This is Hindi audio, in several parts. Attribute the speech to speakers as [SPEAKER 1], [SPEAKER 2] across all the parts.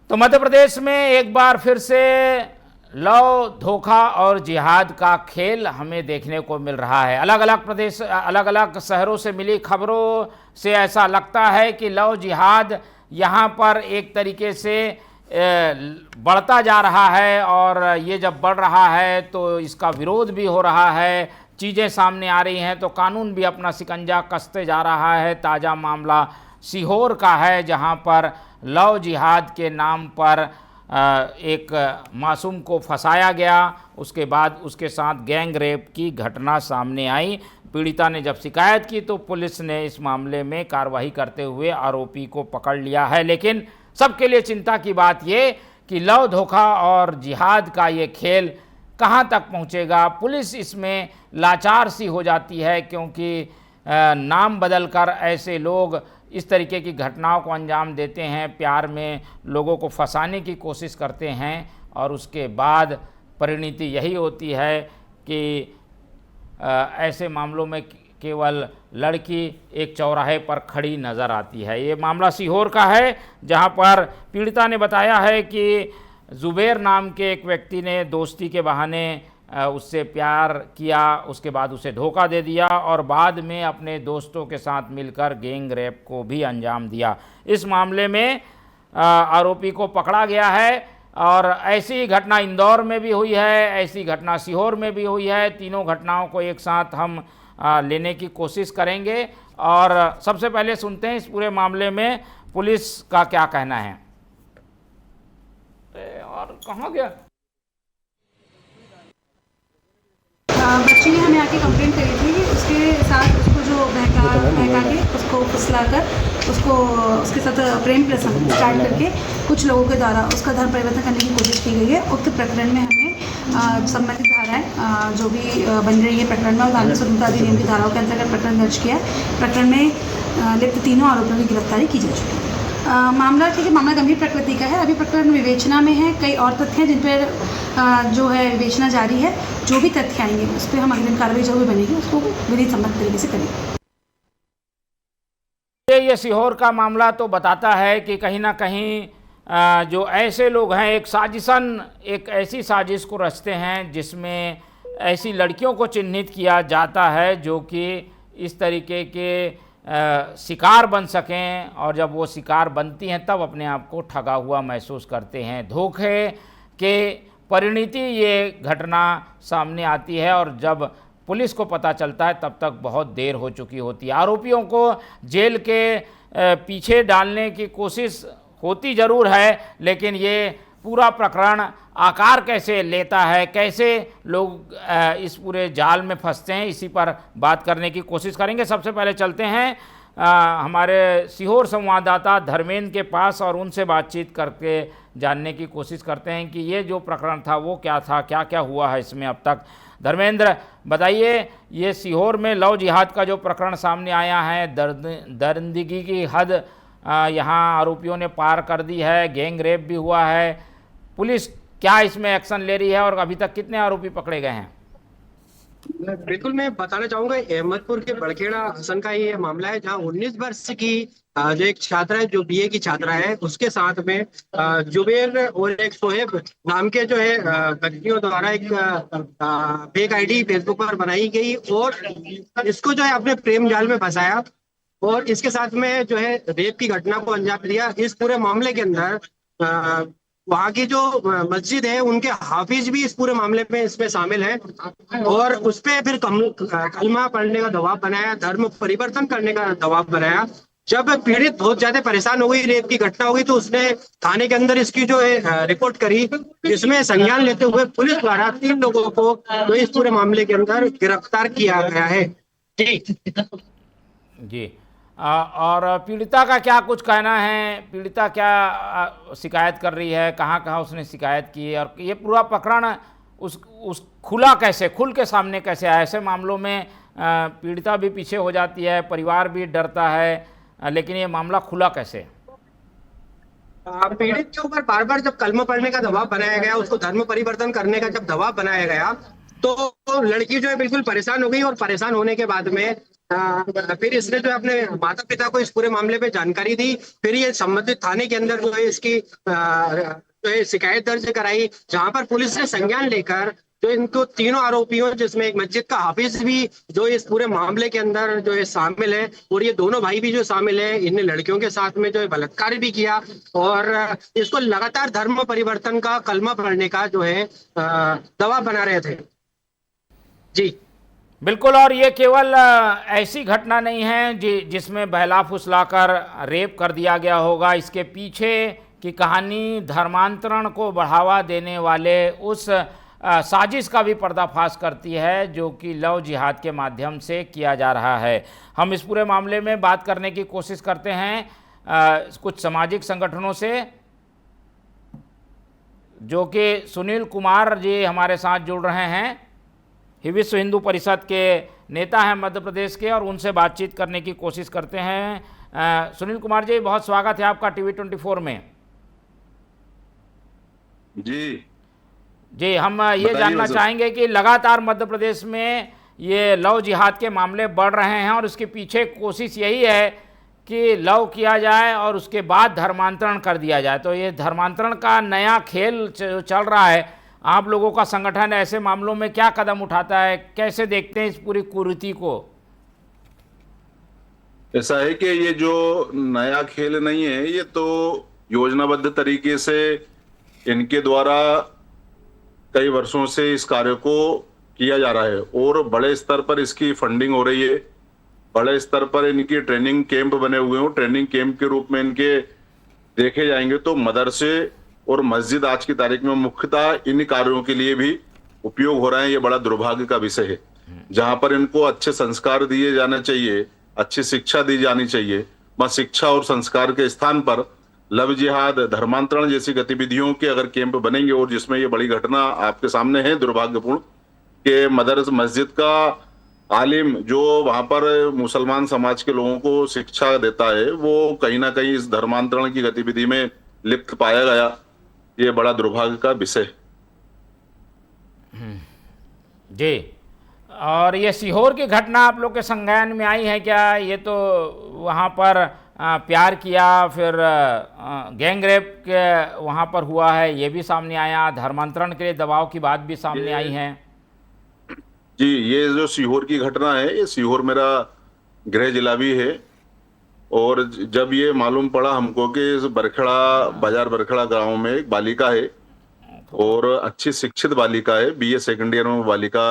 [SPEAKER 1] तो मध्य प्रदेश में एक बार फिर से लव, धोखा और जिहाद का खेल हमें देखने को मिल रहा है। अलग अलग शहरों से मिली खबरों से ऐसा लगता है कि लव जिहाद यहाँ पर एक तरीके से बढ़ता जा रहा है, और ये जब बढ़ रहा है तो इसका विरोध भी हो रहा है, चीज़ें सामने आ रही हैं, तो कानून भी अपना शिकंजा कसते जा रहा है। ताज़ा मामला सीहोर का है, जहाँ पर लव जिहाद के नाम पर एक मासूम को फंसाया गया, उसके बाद उसके साथ गैंग रेप की घटना सामने आई। पीड़िता ने जब शिकायत की तो पुलिस ने इस मामले में कार्रवाई करते हुए आरोपी को पकड़ लिया है। लेकिन सबके लिए चिंता की बात ये कि लव, धोखा और जिहाद का ये खेल कहाँ तक पहुँचेगा। पुलिस इसमें लाचार सी हो जाती है, क्योंकि नाम बदलकर ऐसे लोग इस तरीके की घटनाओं को अंजाम देते हैं, प्यार में लोगों को फंसाने की कोशिश करते हैं, और उसके बाद परिणति यही होती है कि ऐसे मामलों में केवल लड़की एक चौराहे पर खड़ी नज़र आती है। ये मामला सीहोर का है, जहां पर पीड़िता ने बताया है कि जुबैर नाम के एक व्यक्ति ने दोस्ती के बहाने उससे प्यार किया, उसके बाद उसे धोखा दे दिया और बाद में अपने दोस्तों के साथ मिलकर गैंग रेप को भी अंजाम दिया। इस मामले में आरोपी को पकड़ा गया है, और ऐसी घटना इंदौर में भी हुई है, ऐसी घटना सीहोर में भी हुई है। तीनों घटनाओं को एक साथ हम लेने की कोशिश करेंगे, और सबसे पहले सुनते हैं इस पूरे मामले में पुलिस का क्या कहना है। और कहाँ गया?
[SPEAKER 2] बच्ची ने हमें आके कंप्लेंट करी थी कि उसके साथ उसको जो बहका के उसको फुसलाकर उसको उसके साथ प्रेम प्रसंग स्टार्ट करके कुछ लोगों के द्वारा उसका धर्म परिवर्तन करने की कोशिश की गई है। उक्त प्रकरण में हमें संबंधित धाराएं जो भी बन रही है प्रकरण में, और धार्मिक स्वतंत्रता अधिनियम की धाराओं के अंतर्गत प्रकरण दर्ज किया है। प्रकरण में लिप्त तीनों आरोपियों की गिरफ्तारी की जा चुकी है। मामला मामला गंभीर प्रकृति का है। अभी प्रकरण विवेचना में है। कई और तथ्य हैं जिन पर जो है विवेचना जारी है। जो भी तथ्य आएंगे उस पर हम अग्रिम कार्रवाई जो भी बनेगी उसको विधि सम्मत तरीके से करेंगे।
[SPEAKER 1] ये सीहोर का मामला तो बताता है कि कहीं ना कहीं जो ऐसे लोग हैं एक ऐसी साजिश को रचते हैं जिसमें ऐसी लड़कियों को चिन्हित किया जाता है जो कि इस तरीके के शिकार बन सकें, और जब वो शिकार बनती हैं तब अपने आप को ठगा हुआ महसूस करते हैं। धोखे के परिणति ये घटना सामने आती है, और जब पुलिस को पता चलता है तब तक बहुत देर हो चुकी होती है। आरोपियों को जेल के पीछे डालने की कोशिश होती ज़रूर है, लेकिन ये पूरा प्रकरण आकार कैसे लेता है, कैसे लोग इस पूरे जाल में फंसते हैं, इसी पर बात करने की कोशिश करेंगे। सबसे पहले चलते हैं हमारे सीहोर संवाददाता धर्मेंद्र के पास, और उनसे बातचीत करके जानने की कोशिश करते हैं कि ये जो प्रकरण था वो क्या था, क्या क्या हुआ है इसमें अब तक। धर्मेंद्र, बताइए, ये सीहोर में लव जिहाद का जो प्रकरण सामने आया है, दरिंदगी की हद यहाँ आरोपियों ने पार कर दी है, गैंग रेप भी हुआ है। पुलिस क्या इसमें एक्शन ले रही है, और अभी तक कितने आरोपी पकड़े गए हैं?
[SPEAKER 3] बिल्कुल, मैं बताना चाहूंगा अहमदपुर के बड़खेड़ा हसन का ये मामला है, जहां 19 वर्ष की जो एक छात्रा है, जो बीए की छात्रा है, उसके साथ में जुबैर और एक सोहेब नाम के जो है व्यक्तियों द्वारा एक फेक आईडी फेसबुक पर बनाई गई, और इसको जो है अपने प्रेम जाल में फंसाया, और इसके साथ में जो है रेप की घटना को अंजाम दिया। इस पूरे मामले के अंदर वहाँ की जो मस्जिद है उनके हाफिज भी इस पूरे मामले में इसमें शामिल है, और उस पर फिर कलमा पढ़ने का दबाव बनाया, धर्म परिवर्तन करने का दबाव बनाया। जब पीड़ित बहुत ज्यादा परेशान हो गई, रेप की घटना हो गई, तो उसने थाने के अंदर इसकी जो है रिपोर्ट करी, जिसमें संज्ञान लेते हुए पुलिस द्वारा 3 लोगों को तो इस पूरे मामले के अंदर गिरफ्तार किया गया है।
[SPEAKER 1] जी, और पीड़िता का क्या कुछ कहना है? पीड़िता क्या शिकायत कर रही है, कहाँ कहाँ उसने शिकायत की है, और ये पूरा प्रकरण उस खुल के सामने कैसे आया? ऐसे मामलों में पीड़िता भी पीछे हो जाती है, परिवार भी डरता है, लेकिन ये मामला खुला कैसे?
[SPEAKER 3] पीड़ित के ऊपर बार बार जब कलमा पढ़ने का दबाव बनाया गया, उसको धर्म परिवर्तन करने का जब दबाव बनाया गया, तो लड़की जो है बिल्कुल परेशान हो गई, और परेशान होने के बाद में फिर इसने जो है अपने माता पिता को इस पूरे मामले पे जानकारी दी। फिर ये संबंधित थाने के अंदर जो है इसकी जो है शिकायत दर्ज कराई, जहां पर पुलिस ने संज्ञान लेकर जो इनको तीनों आरोपियों, जिसमें एक मस्जिद का हाफिज भी जो इस पूरे मामले के अंदर जो है शामिल है, और ये दोनों भाई भी जो शामिल है, इनने लड़कियों के साथ में जो है बलात्कार भी किया और इसको लगातार धर्म परिवर्तन का कलमा पढ़ने का जो है दबाव बना रहे थे। जी
[SPEAKER 1] बिल्कुल। और ये केवल ऐसी घटना नहीं है जिसमें बहला फुसलाकर रेप कर दिया गया होगा। इसके पीछे की कहानी धर्मांतरण को बढ़ावा देने वाले उस साजिश का भी पर्दाफाश करती है जो कि लव जिहाद के माध्यम से किया जा रहा है। हम इस पूरे मामले में बात करने की कोशिश करते हैं कुछ सामाजिक संगठनों से, जो कि सुनील कुमार जी हमारे साथ जुड़ रहे हैं, विश्व हिंदू परिषद के नेता हैं मध्य प्रदेश के, और उनसे बातचीत करने की कोशिश करते हैं। सुनील कुमार जी, बहुत स्वागत है आपका टीवी 24 में। जी हम ये जानना चाहेंगे कि लगातार मध्य प्रदेश में ये लव जिहाद के मामले बढ़ रहे हैं और उसके पीछे कोशिश यही है कि लव किया जाए और उसके बाद धर्मांतरण कर दिया जाए। तो ये धर्मांतरण का नया खेल चल रहा है। आप लोगों का संगठन ऐसे मामलों में क्या कदम उठाता है, कैसे देखते हैं इस पूरी कुरीति को?
[SPEAKER 4] ऐसा है कि ये जो नया खेल नहीं है, ये तो योजनाबद्ध तरीके से इनके द्वारा कई वर्षों से इस कार्य को किया जा रहा है और बड़े स्तर पर इसकी फंडिंग हो रही है। बड़े स्तर पर इनकी ट्रेनिंग कैंप बने हुए हैं। ट्रेनिंग कैंप के रूप में इनके देखे जाएंगे तो मदरसे और मस्जिद आज की तारीख में मुख्यतः इन कार्यों के लिए भी उपयोग हो रहे हैं। ये बड़ा दुर्भाग्य का विषय है। जहां पर इनको अच्छे संस्कार दिए जाने चाहिए, अच्छी शिक्षा दी जानी चाहिए, वहां शिक्षा और संस्कार के स्थान पर लव जिहाद, धर्मांतरण जैसी गतिविधियों के अगर कैंप बनेंगे, और जिसमें ये बड़ी घटना आपके सामने है दुर्भाग्यपूर्ण कि मदरस मस्जिद का आलिम जो वहां पर मुसलमान समाज के लोगों को शिक्षा देता है, वो कहीं ना कहीं इस धर्मांतरण की गतिविधि में लिप्त पाया गया। ये बड़ा दुर्भाग्य का विषय
[SPEAKER 1] जी। और ये सीहोर की घटना आप लोग के संज्ञान में आई है क्या? ये तो वहाँ पर प्यार किया, फिर गैंग रेप के वहाँ पर हुआ है, ये भी सामने आया। धर्मांतरण के लिए दबाव की बात भी सामने आई है।
[SPEAKER 4] जी, ये जो सीहोर की घटना है, ये सीहोर मेरा गृह जिला भी है। और जब ये मालूम पड़ा हमको कि इस बरखड़ा बाजार बरखड़ा गांव में एक बालिका है और अच्छी शिक्षित बालिका है, बीए सेकंड ईयर में बालिका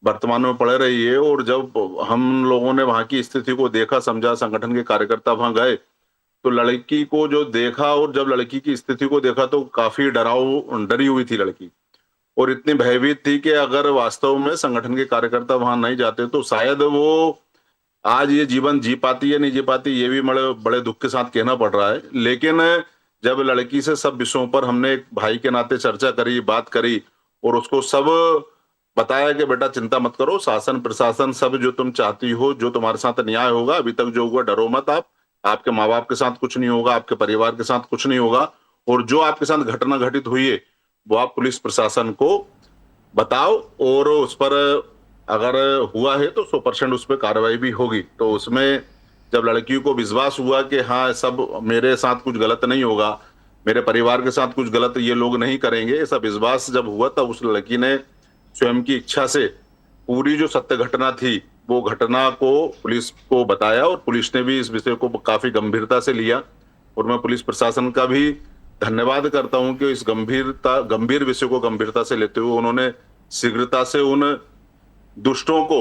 [SPEAKER 4] वर्तमान में पढ़ रही है। और जब हम लोगों ने वहां की स्थिति को देखा, समझा, संगठन के कार्यकर्ता वहां गए, तो लड़की को जो देखा और जब लड़की की स्थिति को देखा तो काफी डरी हुई थी लड़की, और इतनी भयभीत थी कि अगर वास्तव में संगठन के कार्यकर्ता वहां नहीं जाते तो शायद वो आज ये जीवन जी पाती या नहीं जी पाती, ये भी बड़े दुख के साथ कहना पड़ रहा है। लेकिन जब लड़की से सब विषयों पर हमने एक भाई के नाते चर्चा करी, बात करी, और उसको सब बताया कि बेटा चिंता मत करो, शासन प्रशासन सब जो तुम चाहती हो, जो तुम्हारे साथ न्याय होगा, अभी तक जो हुआ डरो मत, आपके माँ बाप के साथ कुछ नहीं होगा, आपके परिवार के साथ कुछ नहीं होगा, और जो आपके साथ घटना घटित हुई है वो आप पुलिस प्रशासन को बताओ, और उस पर अगर हुआ है तो 100% उस पर कार्रवाई भी होगी। तो उसमें जब लड़की को विश्वास हुआ कि हाँ सब मेरे साथ कुछ गलत नहीं होगा, मेरे परिवार के साथ कुछ गलत ये लोग नहीं करेंगे, ऐसा विश्वास जब हुआ तब उस लड़की ने स्वयं की इच्छा से पूरी जो सत्य घटना थी वो घटना को पुलिस को बताया, और पुलिस ने भी इस विषय को काफी गंभीरता से लिया। और मैं पुलिस प्रशासन का भी धन्यवाद करता हूं कि इस गंभीर विषय को गंभीरता से लेते हुए उन्होंने शीघ्रता से उन दुष्टों को,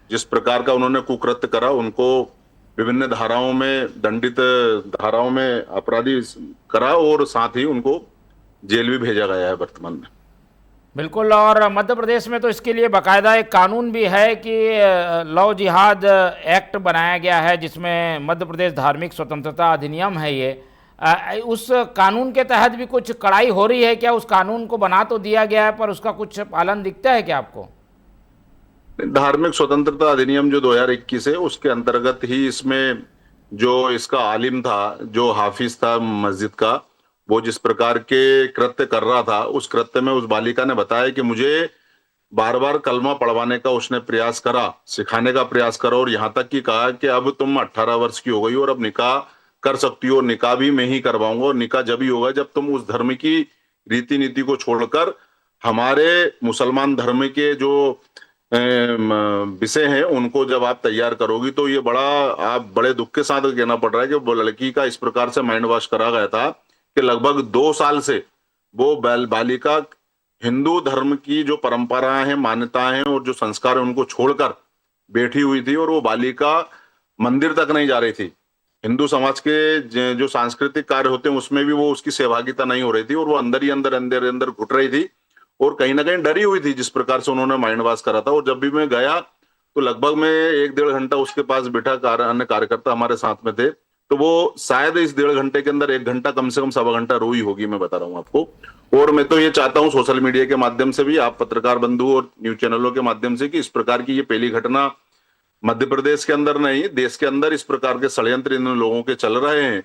[SPEAKER 4] जिस प्रकार का उन्होंने कुकृत्य करा, उनको विभिन्न धाराओं में, दंडित धाराओं में अपराधी करा, और साथ ही उनको जेल भी भेजा गया है वर्तमान में।
[SPEAKER 1] बिल्कुल। और मध्य प्रदेश में तो इसके लिए बाकायदा एक कानून भी है कि लव जिहाद एक्ट बनाया गया है, जिसमें मध्य प्रदेश धार्मिक स्वतंत्रता अधिनियम है ये। उस कानून के तहत भी कुछ कड़ाई हो रही है क्या? उस कानून को बना तो दिया गया है पर उसका कुछ पालन दिखता है क्या आपको?
[SPEAKER 4] धार्मिक स्वतंत्रता अधिनियम जो 2021 है उसके अंतर्गत ही इसमें जो इसका आलिम था, जो हाफिज था मस्जिद का, वो जिस प्रकार के कृत्य कर रहा था, उस कृत्य में उस बालिका ने बताया कि मुझे बार बार कलमा पढ़वाने का उसने प्रयास करा, सिखाने का प्रयास करा, और यहाँ तक कि कहा कि अब तुम 18 वर्ष की हो गई और अब निकाह कर सकती हो, निकाह भी मैं ही करवाऊंगा, और निकाह जब ही होगा जब तुम उस धर्म की रीति नीति को छोड़कर हमारे मुसलमान धर्म के जो विषय हैं उनको जब आप तैयार करोगी। तो ये बड़ा, आप बड़े दुख के साथ कहना पड़ रहा है कि वो लड़की का इस प्रकार से माइंड वॉश करा गया था कि लगभग 2 साल से वो बालिका हिंदू धर्म की जो परंपराएं हैं, मान्यताएं हैं और जो संस्कार है उनको छोड़कर बैठी हुई थी, और वो बालिका मंदिर तक नहीं जा रही थी। हिंदू समाज के जो सांस्कृतिक कार्य होते हैं उसमें भी वो उसकी सहभागिता नहीं हो रही थी, और वो अंदर ही अंदर घुट रही थी और कहीं ना कहीं डरी हुई थी जिस प्रकार से उन्होंने माइंड वॉश करा था। और जब भी मैं गया तो लगभग मैं 1-1.5 घंटा उसके पास बैठा, अन्य कार्यकर्ता हमारे साथ में थे, तो वो शायद इस 1.5 घंटे के अंदर 1 घंटा, कम से कम 1.25 घंटा रोई होगी, मैं बता रहा हूँ आपको। और मैं तो ये चाहता हूँ सोशल मीडिया के माध्यम से भी, आप पत्रकार बंधु और न्यूज चैनलों के माध्यम से, कि इस प्रकार की ये पहली घटना मध्य प्रदेश के अंदर नहीं, देश के अंदर इस प्रकार के षड्यंत्र इन लोगों के चल रहे हैं।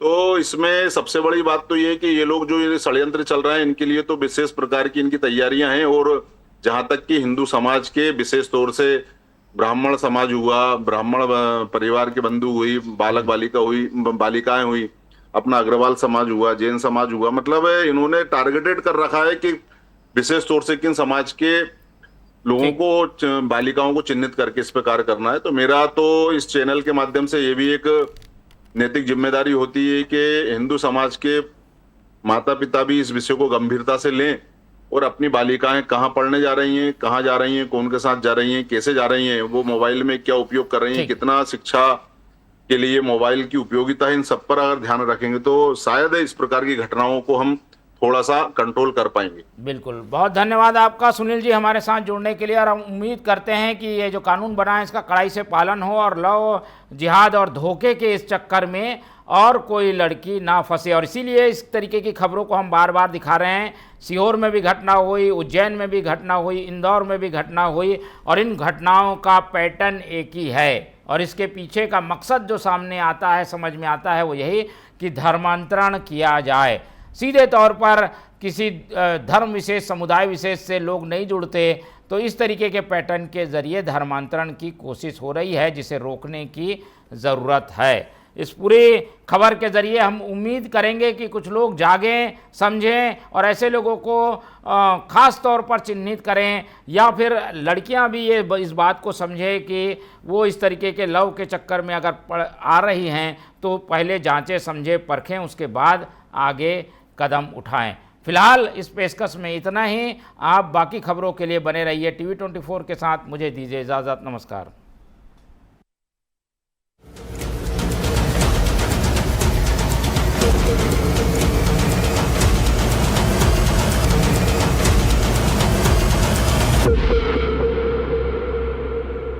[SPEAKER 4] तो इसमें सबसे बड़ी बात तो ये है कि ये लोग जो ये षड्यंत्र चल रहा है इनके लिए तो विशेष प्रकार की इनकी तैयारियां हैं। और जहां तक कि हिंदू समाज के विशेष तौर से ब्राह्मण समाज हुआ, ब्राह्मण परिवार के बंधु हुई, बालक बालिका हुई, बालिकाएं हुई, अपना अग्रवाल समाज हुआ, जैन समाज हुआ, मतलब इन्होंने टारगेटेड कर रखा है कि विशेष तौर से किन समाज के लोगों को, बालिकाओं को चिन्हित करके इस पर कार्य करना है। तो मेरा तो इस चैनल के माध्यम से ये भी एक नैतिक जिम्मेदारी होती है कि हिंदू समाज के माता पिता भी इस विषय को गंभीरता से लें और अपनी बालिकाएं कहाँ पढ़ने जा रही हैं, कहाँ जा रही हैं, कौन के साथ जा रही हैं, कैसे जा रही हैं, वो मोबाइल में क्या उपयोग कर रही हैं, कितना शिक्षा के लिए मोबाइल की उपयोगिता है, इन सब पर अगर ध्यान रखेंगे तो शायद इस प्रकार की घटनाओं को हम थोड़ा सा कंट्रोल कर पाएंगे।
[SPEAKER 1] बिल्कुल, बहुत धन्यवाद आपका सुनील जी हमारे साथ जुड़ने के लिए, और हम उम्मीद करते हैं कि ये जो कानून बना है इसका कड़ाई से पालन हो और लव जिहाद और धोखे के इस चक्कर में और कोई लड़की ना फंसे। और इसीलिए इस तरीके की खबरों को हम बार बार दिखा रहे हैं। सीहोर में भी घटना हुई, उज्जैन में भी घटना हुई, इंदौर में भी घटना हुई, और इन घटनाओं का पैटर्न एक ही है, और इसके पीछे का मकसद जो सामने आता है, समझ में आता है, वो यही कि धर्मांतरण किया जाए। सीधे तौर पर किसी धर्म विशेष, समुदाय विशेष से लोग नहीं जुड़ते, तो इस तरीके के पैटर्न के ज़रिए धर्मांतरण की कोशिश हो रही है, जिसे रोकने की ज़रूरत है। इस पूरी खबर के ज़रिए हम उम्मीद करेंगे कि कुछ लोग जागें, समझें और ऐसे लोगों को ख़ास तौर पर चिन्हित करें, या फिर लड़कियां भी ये इस बात को समझें कि वो इस तरीके के लव के चक्कर में अगर आ रही हैं तो पहले जांचें, समझें, परखें, उसके बाद आगे कदम उठाएं। फिलहाल इस पेशकश में इतना ही। आप बाकी खबरों के लिए बने रहिए TV 24 के साथ। मुझे दीजिए इजाज़त। नमस्कार।